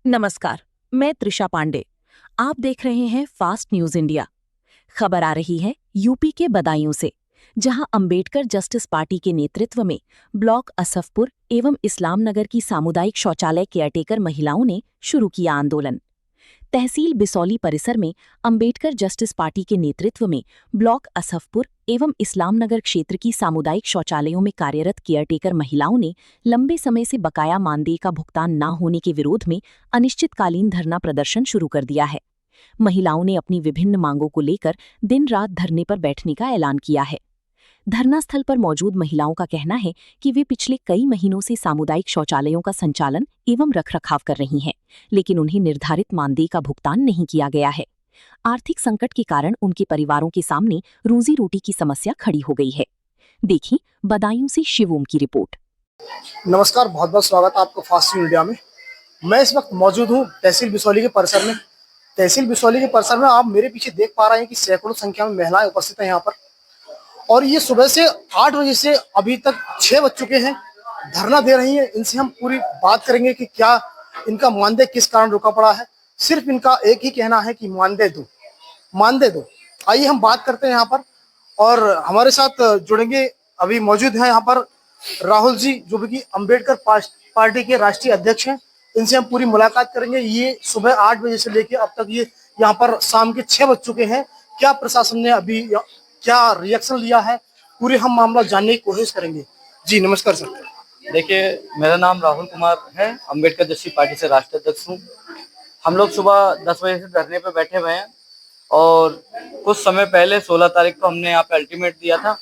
नमस्कार, मैं त्रिशा पांडे। आप देख रहे हैं फास्ट न्यूज इंडिया। खबर आ रही है यूपी के बदायूं से, जहां अंबेडकर जस्टिस पार्टी के नेतृत्व में ब्लॉक असफपुर एवं इस्लाम नगर की सामुदायिक शौचालय केयरटेकर महिलाओं ने शुरू किया आंदोलन। तहसील बिसौली परिसर में अंबेडकर जस्टिस पार्टी के नेतृत्व में ब्लॉक असफपुर एवं इस्लाम नगर क्षेत्र की सामुदायिक शौचालयों में कार्यरत केयरटेकर महिलाओं ने लंबे समय से बकाया मानदेय का भुगतान न होने के विरोध में अनिश्चितकालीन धरना प्रदर्शन शुरू कर दिया है। महिलाओं ने अपनी विभिन्न मांगों को लेकर दिन रात धरने पर बैठने का ऐलान किया है। धरना स्थल पर मौजूद महिलाओं का कहना है कि वे पिछले कई महीनों से सामुदायिक शौचालयों का संचालन एवं रखरखाव कर रही हैं, लेकिन उन्हें निर्धारित मानदेय का भुगतान नहीं किया गया है। आर्थिक संकट के कारण उनके परिवारों के सामने रोजी रोटी की समस्या खड़ी हो गई है। देखिए बदायूं से शिवोम की रिपोर्ट। नमस्कार, बहुत बहुत स्वागत आपको फास्ट न्यूज इंडिया में। मैं इस वक्त मौजूद हूँ तहसील बिसौली के परिसर में। तहसील बिसौली के परिसर में आप मेरे पीछे देख पा रहे हैं कि सैकड़ों संख्या में महिलाएं उपस्थित हैं यहाँ पर, और ये सुबह से 8 बजे से अभी तक 6 बज चुके हैं, धरना दे रही हैं। इनसे हम पूरी बात करेंगे कि क्या इनका मानदेय किस कारण रुका पड़ा है। सिर्फ इनका एक ही कहना है कि मानदेय दो, मानदेय दो। आइए हम बात करते हैं यहाँ पर, और हमारे साथ जुड़ेंगे, अभी मौजूद हैं यहाँ पर राहुल जी, जो भी अंबेडकर पार्टी के राष्ट्रीय अध्यक्ष हैं। इनसे हम पूरी मुलाकात करेंगे। ये सुबह 8 बजे से लेकर अब तक ये यहाँ पर शाम के 6 बज चुके हैं। क्या प्रशासन ने अभी क्या रिएक्शन लिया है, पूरे हम मामला जानने की कोशिश करेंगे। जी नमस्कार सर। देखिए, मेरा नाम राहुल कुमार है, अंबेडकर जस्टिस पार्टी से राष्ट्रीय अध्यक्ष हूँ। हम लोग सुबह 10 बजे से धरने पे बैठे हुए हैं, और कुछ समय पहले 16 तारीख को हमने यहाँ पे अल्टीमेट दिया था।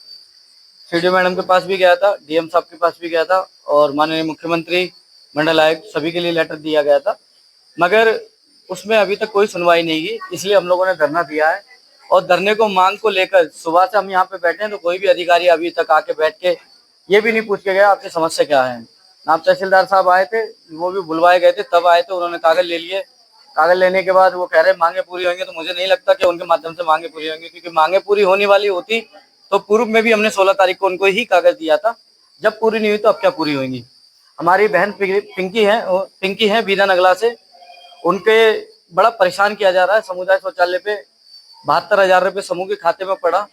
सीडीओ मैडम के पास भी गया था, डीएम साहब के पास भी गया था, और माननीय मुख्यमंत्री, मंडल आयुक्त, सभी के लिए लेटर दिया गया था, मगर उसमें अभी तक कोई सुनवाई नहीं की। इसलिए हम लोगों ने धरना दिया है, और धरने को मांग को लेकर सुबह से हम यहाँ पे बैठे हैं, तो कोई भी अधिकारी अभी तक आके बैठ के ये भी नहीं पूछ के गया आपकी समस्या क्या है। नायब तहसीलदार साहब आए थे, वो भी बुलवाए गए थे, तब आए थे, उन्होंने कागज ले लिए। कागज लेने के बाद वो कह रहे मांगे पूरी होंगी, तो मुझे नहीं लगता कि उनके माध्यम से मांगे पूरी होंगी, क्योंकि मांगे पूरी होने वाली होती तो पूर्व में भी हमने 16 तारीख को उनको ही कागज दिया था। जब पूरी नहीं हुई तो अब क्या पूरी होंगी। हमारी बहन पिंकी है बीना नगला से, उनके बड़ा परेशान किया जा रहा है। समुदाय शौचालय पे 72,000 रुपये समूह के खाते में पड़ा।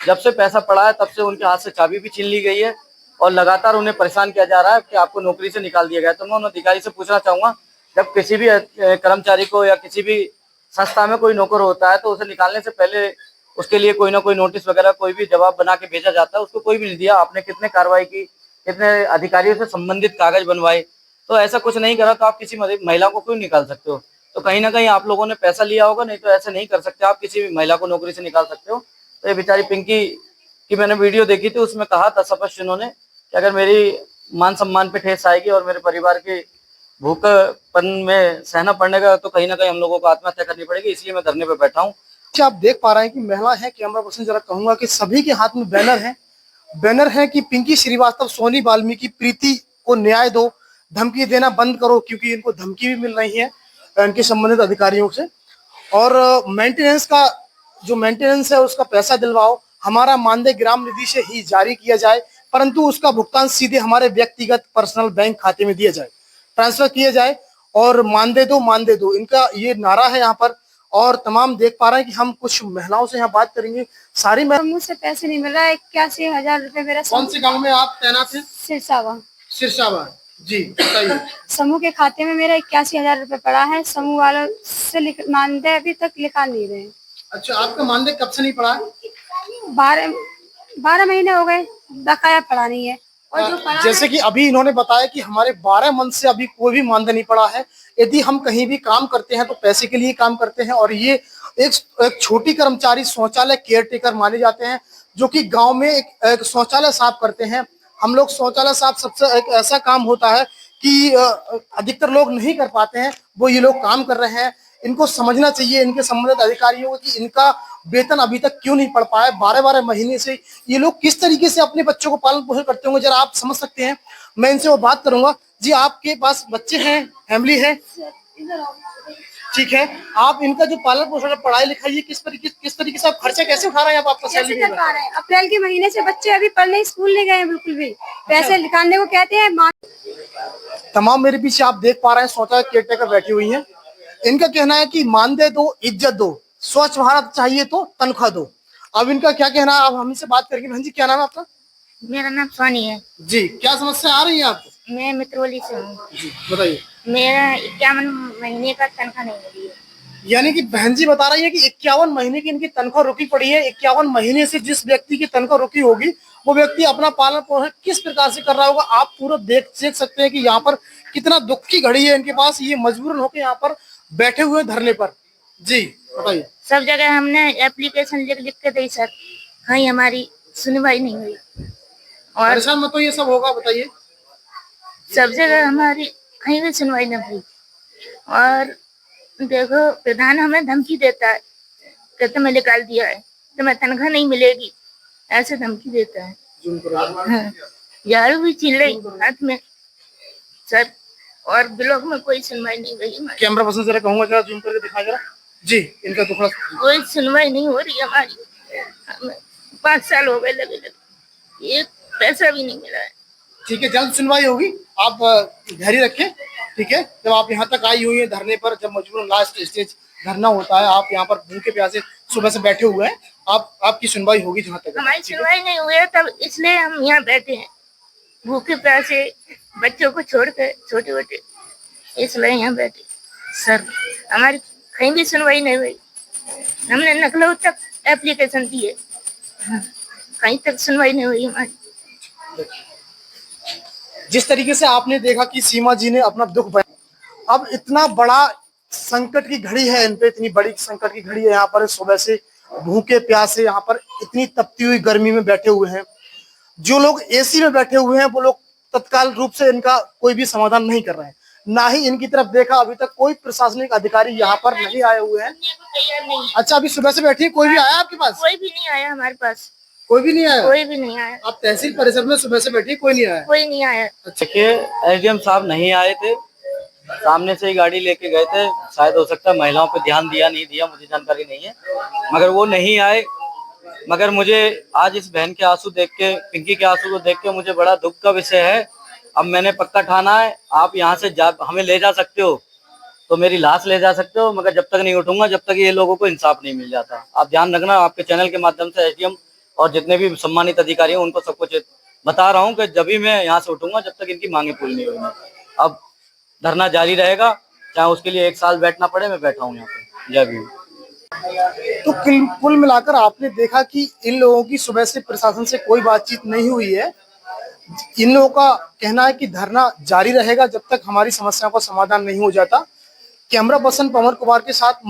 जब से पैसा पड़ा है तब से उनके हाथ से चाबी भी छीन ली गई है, और लगातार उन्हें परेशान किया जा रहा है कि आपको नौकरी से निकाल दिया गया। तो मैं उन अधिकारी से पूछना चाहूँगा, जब किसी भी कर्मचारी को या किसी भी संस्था में कोई नौकर होता है, तो उसे निकालने से पहले उसके लिए कोई ना कोई नोटिस वगैरह, कोई भी जवाब बना के भेजा जाता है। उसको कोई भी नहीं दिया। आपने कितने कार्रवाई की, कितने अधिकारियों से संबंधित कागज बनवाए, तो ऐसा कुछ नहीं करा, तो आप किसी महिला को क्यों निकाल सकते हो। तो कहीं ना कहीं आप लोगों ने पैसा लिया होगा, नहीं तो ऐसे नहीं कर सकते। आप किसी भी महिला को नौकरी से निकाल सकते हो। तो ये बेचारी पिंकी की मैंने वीडियो देखी थी, उसमें कहा था स्पष्ट उन्होंने कि अगर मेरी मान सम्मान पे ठेस आएगी और मेरे परिवार की भूखपन में सहना पड़ने का, तो कहीं ना कहीं हम लोगों को आत्महत्या करनी पड़ेगी। इसलिए मैं धरने पे बैठा हूँ। आप देख पा रहे हैं कि महिला है, कैमरा पर्सन जरा कहूंगा कि सभी के हाथ में बैनर है कि पिंकी श्रीवास्तव, सोनी वाल्मीकि, प्रीति को न्याय दो, धमकी देना बंद करो, क्योंकि इनको धमकी भी मिल रही है इनके संबंधित अधिकारियों से, और मेंटेनेंस का जो मेंटेनेंस है उसका पैसा दिलवाओ, हमारा मानदेय ग्राम निधि से ही जारी किया जाए, परंतु उसका भुगतान सीधे हमारे व्यक्तिगत पर्सनल बैंक खाते में दिया जाए, ट्रांसफर किया जाए, और मानदेय दो, इनका ये नारा है यहाँ पर। और तमाम देख पा रहे हैं कि हम कुछ महिलाओं से यहाँ बात करेंगे। सारी मुझसे पैसे नहीं मिल रहा है। 81,000 रुपए मेरा। कौन से गांव में आप तैनात हैं? सिरसावा। जी बताइए। समूह के खाते में मेरा 81,000 रुपए पड़ा है। समूह वालों से मानदेय अभी तक लिखा नहीं रहे। अच्छा, आपका मानदेय कब से नहीं पड़ा है? 12 महीने हो गए, बकाया पड़ा नहीं है। और जो पड़ा जैसे कि अभी इन्होंने बताया कि हमारे 12 मंथ से अभी कोई भी मानदेय नहीं पड़ा है। यदि हम कहीं भी काम करते हैं तो पैसे के लिए काम करते हैं, और ये एक छोटी कर्मचारी शौचालय केयरटेकर माने जाते हैं, जो कि गांव में एक शौचालय साफ करते हैं। हम लोग शौचालय साफ सबसे एक ऐसा काम होता है कि अधिकतर लोग नहीं कर पाते हैं, वो ये लोग काम कर रहे हैं। इनको समझना चाहिए, इनके संबंधित अधिकारियों को, कि इनका वेतन अभी तक क्यों नहीं पड़ पाया। 12-12 महीने से ये लोग किस तरीके से अपने बच्चों को पालन पोषण करते होंगे, जरा आप समझ सकते हैं। मैं इनसे वो बात करूंगा। जी, आपके पास बच्चे हैं, फैमिली है? ठीक है, आप इनका जो पालन पोषण है, पढ़ाई लिखाई, किस तरीके से आप खर्चा कैसे उठा रहे हैं? आप आपका कैसे सैलरी कर पा रहे हैं? अप्रैल के महीने से बच्चे अभी पढ़ने स्कूल नहीं गए हैं बिल्कुल भी। पैसे निकालने को कहते हैं। तमाम मेरे पीछे आप देख पा रहे हैं शौचालय केयरटेकर बैठी हुई हैं। इनका कहना है कि मानदेय दो, इज्जत दो, स्वच्छ भारत चाहिए तो तनख्वाह दो। अब इनका क्या कहना है, अब हम इनसे बात करेंगे। बहन जी, क्या नाम है आपका? मेरा नाम सोनी है जी, क्या समस्या आ रही है आपको? मैं मित्रवली से हूँ। जी बताइए। मेरा 51 महीने का तनख्वाह नहीं मिली है। यानी कि बहन जी बता रही है कि 51 महीने की इनकी तनख्वाह रुकी पड़ी है। 51 महीने से जिस व्यक्ति की तनख्वाह रुकी होगी, वो व्यक्ति अपना पालन पोषण किस प्रकार से कर रहा होगा, आप पूरा देख सकते हैं कि यहाँ पर कितना दुख की घड़ी है इनके पास। ये मजबूरन होकर यहाँ पर बैठे हुए धरने पर। जी बताइए। सब जगह हमने एप्लीकेशन लिख के दी सर, कहीं हमारी सुनवाई नहीं हुई। और परेशान मत होइए, सब होगा, बताइए। सब जगह हमारी कहीं भी सुनवाई नहीं हुई। और देखो, प्रधान हमें धमकी देता है कि तुम्हें निकाल दिया है, तुम्हें तनख्वाह नहीं मिलेगी, ऐसे धमकी देता है। हाँ, झाड़ू भी छीन ले हाथ में सर। और ब्लॉक में कोई सुनवाई नहीं हुई हमारी। कैमरा पर्सन जरा कहूंगा, जरा जूम करके दिखा जरा। जी, इनका दुखड़ा। कोई सुनवाई नहीं हो रही हमारी। हमें 5 साल हो गए लगे, एक पैसा भी नहीं मिला है। ठीक है, जल्द सुनवाई होगी, आप धैर्य रखें। ठीक है, जब आप यहाँ तक आई हुई हैं धरने पर, जब मजबूरन लास्ट स्टेज धरना होता है, आप यहाँ पर भूखे प्यासे सुबह से बैठे हुए हैं, आपकी सुनवाई होगी जहाँ तक। हमारी सुनवाई नहीं हुई है, तब इसलिए हम यहाँ बैठे हैं भूखे प्यासे, बच्चों को छोड़कर, छोटे छोटे, इसलिए यहाँ बैठे सर। हमारी कहीं भी सुनवाई नहीं हुई। हमने लखनऊ तक एप्लीकेशन दी है, कहीं तक सुनवाई नहीं हुई हमारी। जिस तरीके से आपने देखा कि सीमा जी ने अपना दुख बयां, अब इतना बड़ा संकट की घड़ी है इन पे, इतनी बड़ी संकट की घड़ी है। यहाँ पर सुबह से भूखे प्यासे यहाँ पर इतनी तपती हुई गर्मी में बैठे हुए हैं। जो लोग एसी में बैठे हुए हैं, वो लोग तत्काल रूप से इनका कोई भी समाधान नहीं कर रहे हैं। ना ही इनकी तरफ देखा अभी तक कोई प्रशासनिक अधिकारी यहाँ पर नहीं आए हुए हैं। तैयार नहीं। अच्छा, अभी सुबह से बैठी है, कोई भी आया आपके पास? कोई भी नहीं आया हमारे पास, कोई भी नहीं आया? कोई भी नहीं आया। आप तहसील परिसर में सुबह से बैठी, कोई नहीं आया? कोई नहीं आया। देखिए, एसडीएम साहब नहीं आए थे, सामने से ही गाड़ी लेके गए थे। शायद हो सकता है महिलाओं पे ध्यान दिया नहीं दिया, मुझे जानकारी नहीं है, मगर वो नहीं आए। मगर मुझे आज इस बहन के आंसू देख के, पिंकी के आंसू को देख के मुझे बड़ा दुख का विषय है। अब मैंने पक्का ठाना है, आप यहाँ से हमें ले जा सकते हो तो मेरी लाश ले जा सकते हो, मगर जब तक नहीं उठूंगा, जब तक ये लोगों को इंसाफ नहीं मिल जाता। आप ध्यान रखना, आपके चैनल के माध्यम से एसडीएम और जितने भी सम्मानित अधिकारी हैं उनको सब कुछ बता रहा हूँ कि जब भी मैं यहाँ से उठूंगा, जब तक इनकी मांगे पूरी नहीं होगी। अब धरना जारी रहेगा, चाहे उसके लिए 1 साल बैठना पड़े, मैं बैठा हूँ यहाँ पे। जय भीम। तो कुल मिलाकर आपने देखा कि इन लोगों की सुबह से प्रशासन से कोई बातचीत नहीं हुई है। इन लोगों का कहना है कि धरना जारी रहेगा जब तक हमारी समस्याओं का समाधान नहीं हो जाता। कैमरा पर्सन पवन कुमार के साथ